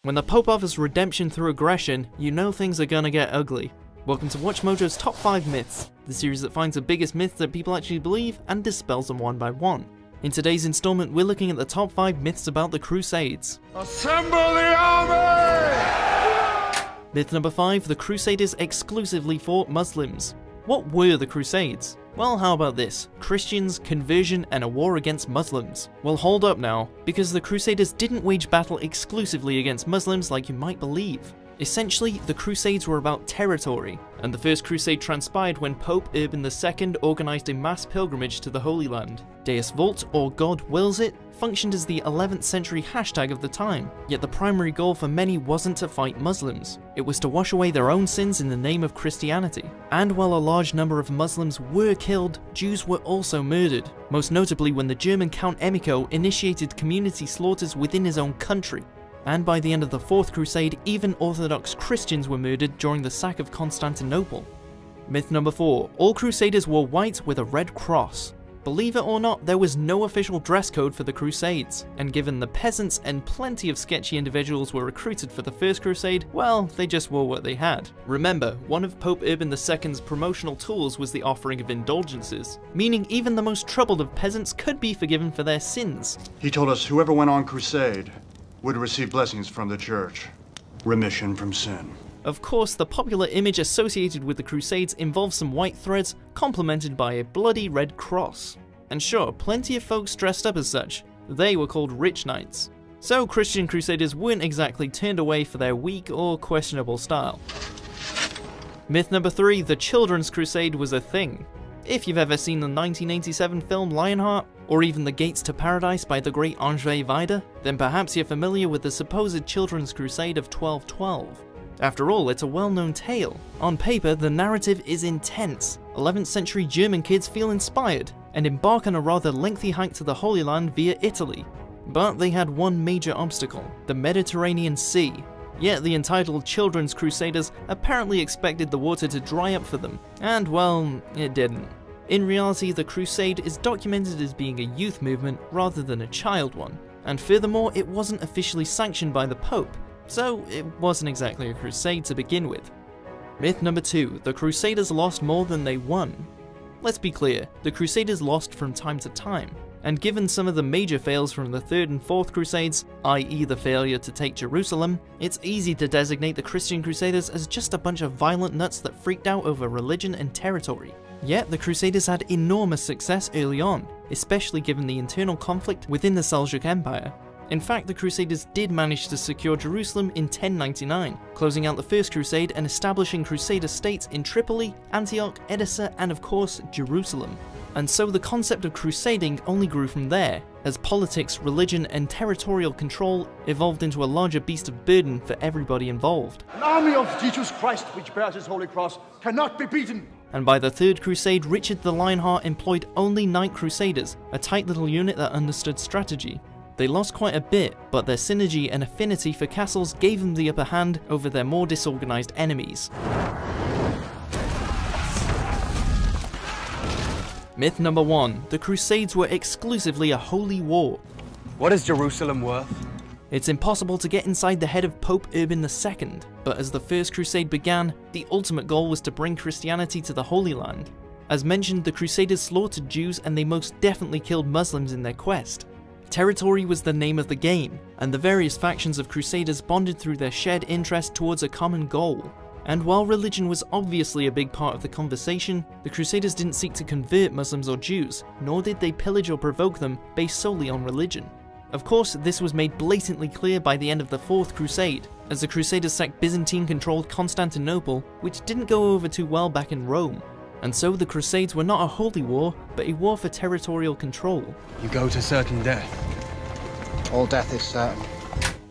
When the Pope offers redemption through aggression, you know things are gonna get ugly. Welcome to WatchMojo's Top 5 Myths, the series that finds the biggest myths that people actually believe and dispels them one by one. In today's installment, we're looking at the top 5 myths about the Crusades. Assemble the army! Myth number 5, the Crusaders exclusively fought Muslims. What were the Crusades? Well, how about this? Christians, conversion, and a war against Muslims. Well, hold up now, because the Crusaders didn't wage battle exclusively against Muslims like you might believe. Essentially, the Crusades were about territory, and the first crusade transpired when Pope Urban II organised a mass pilgrimage to the Holy Land. Deus Vult, or God wills it, functioned as the 11th century hashtag of the time, yet the primary goal for many wasn't to fight Muslims, it was to wash away their own sins in the name of Christianity. And while a large number of Muslims were killed, Jews were also murdered, most notably when the German Count Emicho initiated community slaughters within his own country. And by the end of the Fourth Crusade, even Orthodox Christians were murdered during the sack of Constantinople. Myth number 4, all Crusaders wore white with a red cross. Believe it or not, there was no official dress code for the Crusades, and given the peasants and plenty of sketchy individuals were recruited for the First Crusade, well, they just wore what they had. Remember, one of Pope Urban II's promotional tools was the offering of indulgences, meaning even the most troubled of peasants could be forgiven for their sins. He told us whoever went on crusade would receive blessings from the church, remission from sin. Of course, the popular image associated with the Crusades involves some white threads complemented by a bloody red cross. And sure, plenty of folks dressed up as such. They were called rich knights. So Christian Crusaders weren't exactly turned away for their weak or questionable style. Myth number 3, the Children's Crusade was a thing. If you've ever seen the 1987 film Lionheart, or even The Gates to Paradise by the great Andrzej Wajda, then perhaps you're familiar with the supposed Children's Crusade of 1212. After all, it's a well-known tale. On paper, the narrative is intense. 11th century German kids feel inspired, and embark on a rather lengthy hike to the Holy Land via Italy. But they had one major obstacle, the Mediterranean Sea. Yet the entitled Children's Crusaders apparently expected the water to dry up for them, and well, it didn't. In reality, the crusade is documented as being a youth movement rather than a child one, and furthermore, it wasn't officially sanctioned by the Pope, so it wasn't exactly a crusade to begin with. Myth number 2, the Crusaders lost more than they won. Let's be clear, the Crusaders lost from time to time, and given some of the major fails from the Third and Fourth Crusades, i.e. the failure to take Jerusalem, it's easy to designate the Christian Crusaders as just a bunch of violent nuts that freaked out over religion and territory. Yet the Crusaders had enormous success early on, especially given the internal conflict within the Seljuk Empire. In fact, the Crusaders did manage to secure Jerusalem in 1099, closing out the First Crusade and establishing Crusader states in Tripoli, Antioch, Edessa, and of course, Jerusalem. And so the concept of crusading only grew from there, as politics, religion, and territorial control evolved into a larger beast of burden for everybody involved. An army of Jesus Christ which bears his holy cross cannot be beaten. And by the Third Crusade, Richard the Lionheart employed only Knight Crusaders, a tight little unit that understood strategy. They lost quite a bit, but their synergy and affinity for castles gave them the upper hand over their more disorganized enemies. Myth number 1, the Crusades were exclusively a holy war. What is Jerusalem worth? It's impossible to get inside the head of Pope Urban II, but as the First Crusade began, the ultimate goal was to bring Christianity to the Holy Land. As mentioned, the Crusaders slaughtered Jews and they most definitely killed Muslims in their quest. Territory was the name of the game, and the various factions of Crusaders bonded through their shared interest towards a common goal. And while religion was obviously a big part of the conversation, the Crusaders didn't seek to convert Muslims or Jews, nor did they pillage or provoke them based solely on religion. Of course, this was made blatantly clear by the end of the Fourth Crusade, as the Crusaders sacked Byzantine-controlled Constantinople, which didn't go over too well back in Rome. And so the Crusades were not a holy war, but a war for territorial control. You go to certain death. All death is certain.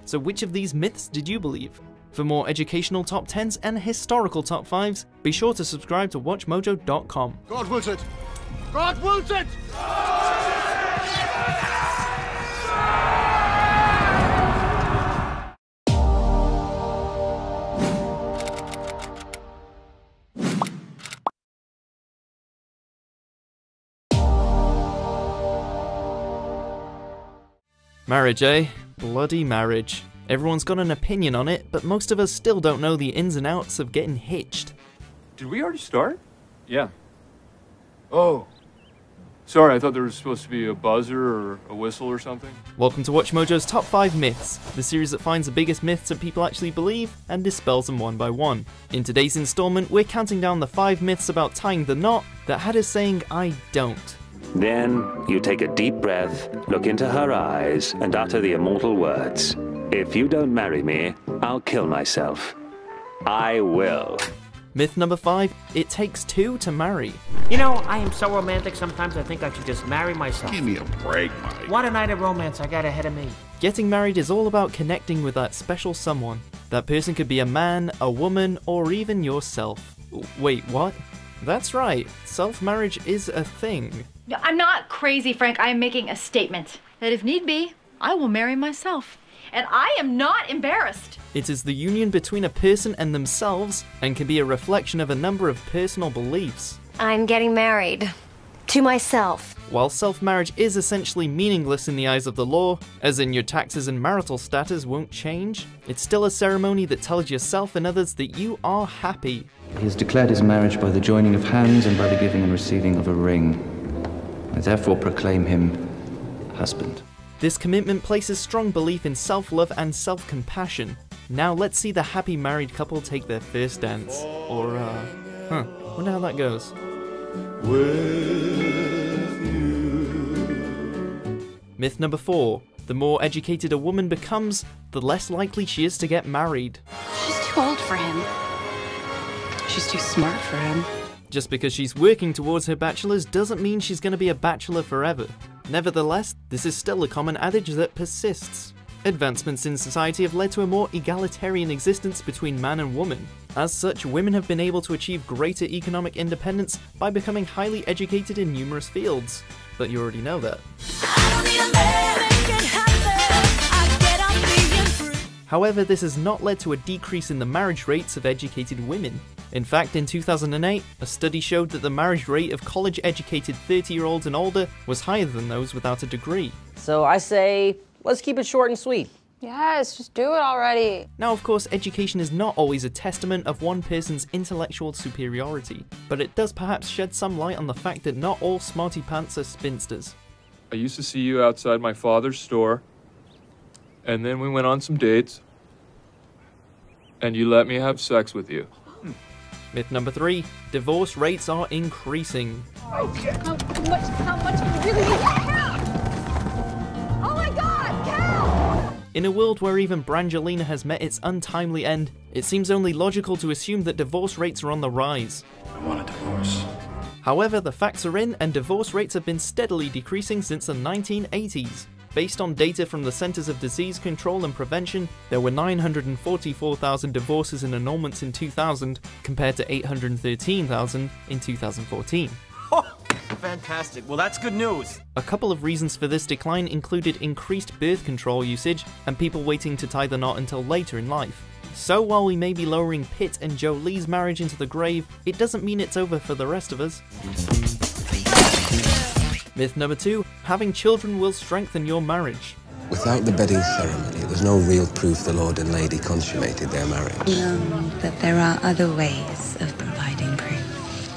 So which of these myths did you believe? For more educational top 10s and historical top 5s, be sure to subscribe to WatchMojo.com. God wills it! God wills it! Marriage, eh? Bloody marriage. Everyone's got an opinion on it, but most of us still don't know the ins and outs of getting hitched. Did we already start? Yeah. Oh. Sorry, I thought there was supposed to be a buzzer or a whistle or something. Welcome to WatchMojo's Top 5 Myths, the series that finds the biggest myths that people actually believe and dispels them one by one. In today's installment, we're counting down the 5 myths about tying the knot that had us saying I don't. Then you take a deep breath, look into her eyes, and utter the immortal words. If you don't marry me, I'll kill myself. I will. Myth number 5, it takes 2 to marry. You know, I am so romantic sometimes I think I should just marry myself. Give me a break, Mike. What a night of romance I got ahead of me. Getting married is all about connecting with that special someone. That person could be a man, a woman, or even yourself. Wait, what? That's right, self-marriage is a thing. I'm not crazy, Frank. I am making a statement that if need be, I will marry myself. And I am not embarrassed. It is the union between a person and themselves and can be a reflection of a number of personal beliefs. I'm getting married. To myself. While self-marriage is essentially meaningless in the eyes of the law, as in your taxes and marital status won't change, it's still a ceremony that tells yourself and others that you are happy. He has declared his marriage by the joining of hands and by the giving and receiving of a ring. I therefore proclaim him husband. This commitment places strong belief in self-love and self-compassion. Now let's see the happy married couple take their first dance. Or, wonder how that goes. Myth number 4. The more educated a woman becomes, the less likely she is to get married. She's too old for him. She's too smart for him. Just because she's working towards her bachelor's doesn't mean she's going to be a bachelor forever. Nevertheless, this is still a common adage that persists. Advancements in society have led to a more egalitarian existence between man and woman. As such, women have been able to achieve greater economic independence by becoming highly educated in numerous fields. But you already know that. However, this has not led to a decrease in the marriage rates of educated women. In fact, in 2008, a study showed that the marriage rate of college-educated 30-year-olds and older was higher than those without a degree. So I say, let's keep it short and sweet. Yes, just do it already. Now, of course, education is not always a testament of one person's intellectual superiority, but it does perhaps shed some light on the fact that not all smarty pants are spinsters. I used to see you outside my father's store, and then we went on some dates, and you let me have sex with you. Myth number 3, divorce rates are increasing. How much do you really need? Oh my God, Cal! In a world where even Brangelina has met its untimely end, it seems only logical to assume that divorce rates are on the rise. I want a divorce. However, the facts are in, and divorce rates have been steadily decreasing since the 1980s. Based on data from the Centers of Disease Control and Prevention, there were 944,000 divorces and annulments in 2000, compared to 813,000 in 2014. Oh, fantastic. Well, that's good news. A couple of reasons for this decline included increased birth control usage and people waiting to tie the knot until later in life. So while we may be lowering Pitt and Jolie's marriage into the grave, it doesn't mean it's over for the rest of us. Myth number 2, having children will strengthen your marriage. Without the bedding ceremony, there's no real proof the Lord and Lady consummated their marriage. No, but there are other ways of providing proof.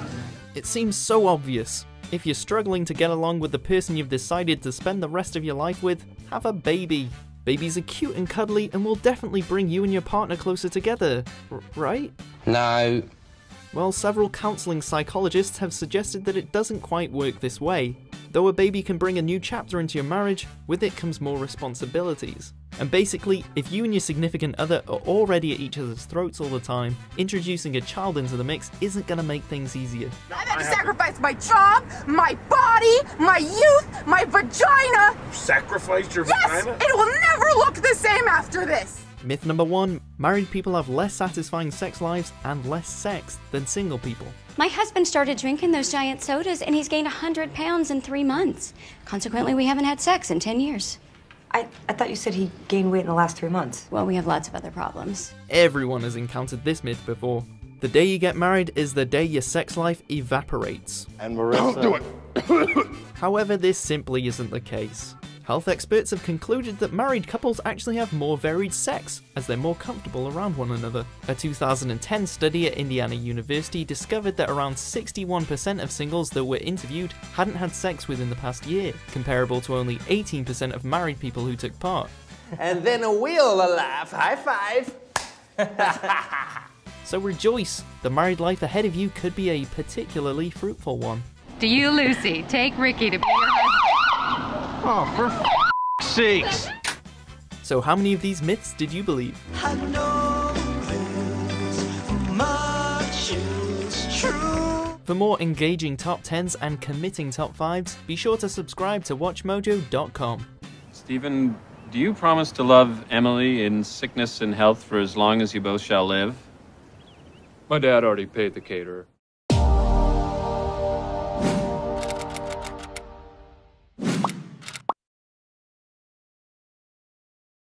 It seems so obvious. If you're struggling to get along with the person you've decided to spend the rest of your life with, have a baby. Babies are cute and cuddly and will definitely bring you and your partner closer together, right? No. Well, several counselling psychologists have suggested that it doesn't quite work this way. Though a baby can bring a new chapter into your marriage, with it comes more responsibilities. And basically, if you and your significant other are already at each other's throats all the time, introducing a child into the mix isn't going to make things easier. I've had to sacrifice my job, my body, my youth, my vagina. Sacrificed your vagina? Yes! It will never look the same after this! Myth number 1, married people have less satisfying sex lives and less sex than single people. My husband started drinking those giant sodas and he's gained 100 pounds in 3 months. Consequently, we haven't had sex in 10 years. I thought you said he gained weight in the last 3 months. Well, we have lots of other problems. Everyone has encountered this myth before. The day you get married is the day your sex life evaporates. And Marissa... However, this simply isn't the case. Health experts have concluded that married couples actually have more varied sex, as they're more comfortable around one another. A 2010 study at Indiana University discovered that around 61% of singles that were interviewed hadn't had sex within the past year, comparable to only 18% of married people who took part. And then we'll laugh. High five. So rejoice, the married life ahead of you could be a particularly fruitful one. Do you, Lucy, take Ricky to be your husband? Oh, for sakes. So how many of these myths did you believe? I know much is true. For more engaging top 10s and committing top 5s, be sure to subscribe to WatchMojo.com. Stephen, do you promise to love Emily in sickness and health for as long as you both shall live? My dad already paid the caterer.